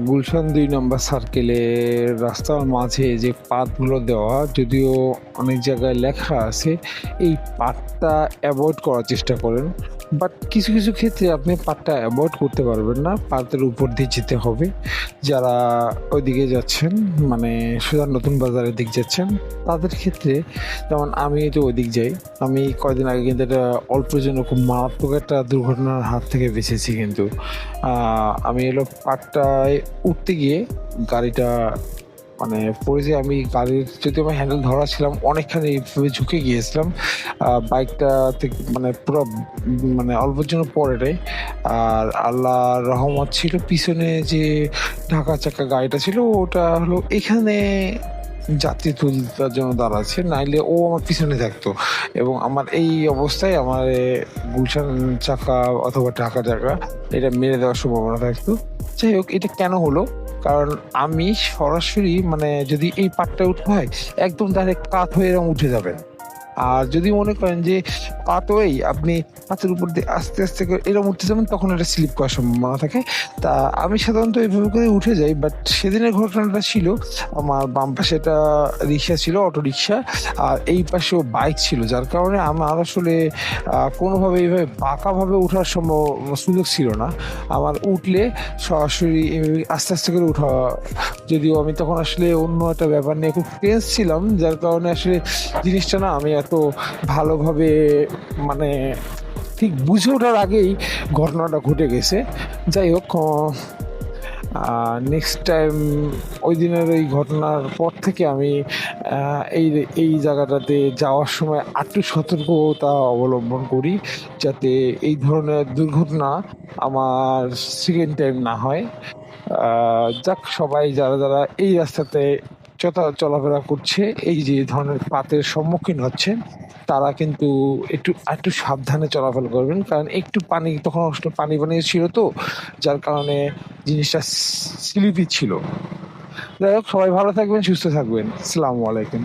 গুলশান ২ নম্বর সার্কেলের রাস্তার মাঝে যে পাতগুলো দেওয়া, যদিও অনেক জায়গায় লেখা আছে এই পাতটা এভয়েড করার চেষ্টা করেন। বাট কিছু, কিছু ক্ষেত্রে আপনি পাতটা এভয়েড করতে পারবেন না। পাতের উপর দিয়ে যেতে হবে। যারা ওইদিকে যাচ্ছেন, মানে সোজা নতুন বাজারের দিক যাচ্ছেন, তাদের ক্ষেত্রে যেমন আমি তো ওইদিক যাই। আমি কয়দিন আগে কিন্তু একটা অল্পের জন্য খুব মারাত্মক একটা দুর্ঘটনার হাত থেকে বেঁচেছি কিন্তু। আমি হলো পাড়টায় উঠতে গিয়ে গাড়িটা মানে পড়ে যেয়ে আমি গাড়ির যদিও আমার হ্যান্ডেল ধরা ছিলাম, অনেকখানি এভাবে ঝুঁকে গিয়েছিলাম। বাইকটা থেকে মানে পুরো মানে অল্পের জন্য পড়ে নাই। আর আল্লাহর রহমত ছিল পিছনে যে ঢাকা চাকা গাড়িটা ছিল ওটা হলো এখানে যাত্রী তুলতার জন্য দাঁড়াচ্ছে, নাইলে ও আমার পিছনে থাকতো এবং আমার এই অবস্থায় আমার গুলশান চাকা অথবা ঢাকা চাকা এটা মেরে দেওয়ার সম্ভাবনা থাকতো। যাই হোক, এটা কেন হলো? কারণ আমি সরাসরি মানে যদি এই পাড়টায় উঠতে হয়, একদম ডাইরেক্ট কাত হয়ে এরকম উঠে যাবেন। আর যদি মনে করেন যে কাত হয়েই আপনি কাঁচের উপর দিয়ে আস্তে, আস্তে করে এরকম উঠতে যাবেন, তখন এটা স্লিপ করার সম্ভাবনা থাকে। তা আমি সাধারণত এভাবে করে উঠে যাই। বাট সেদিনের ঘটনাটা ছিল আমার বাম পাশে একটা রিক্সা ছিল, অটোরিক্সা। আর এই পাশেও বাইক ছিল। যার কারণে আমার আসলে কোনোভাবে এইভাবে বাঁকাভাবে ওঠার সুযোগ ছিল না। আমার উঠলে সরাসরি এভাবে আস্তে, আস্তে করে উঠা, যদিও আমি তখন আসলে অন্য একটা ব্যাপার নিয়ে খুব টেন্স ছিলাম। যার কারণে আসলে জিনিসটা না আমি এত ভালোভাবে মানে ঠিক বুঝে ওঠার আগেই ঘটনাটা ঘটে গেছে। যাই হোক, নেক্সট টাইম ওই দিনের ওই ঘটনার পর থেকে আমি এই এই জায়গাটাতে যাওয়ার সময় আরেকটু সতর্কতা অবলম্বন করি, যাতে এই ধরনের দুর্ঘটনা আমার সেকেন্ড টাইম না হয়। যাক, সবাই যারা, যারা এই রাস্তাতে চলাফেরা করছে, এই যে ধরনের পাতের সম্মুখীন হচ্ছেন, তারা কিন্তু আরেকটু সাবধানে চলাফেরা করবেন। কারণ একটু পানি তখন আসলে পানি, পানি ছিল তো, যার কারণে জিনিসটা স্লিপি ছিল। যাই হোক, সবাই ভালো থাকবেন, সুস্থ থাকবেন। আসসালামু আলাইকুম।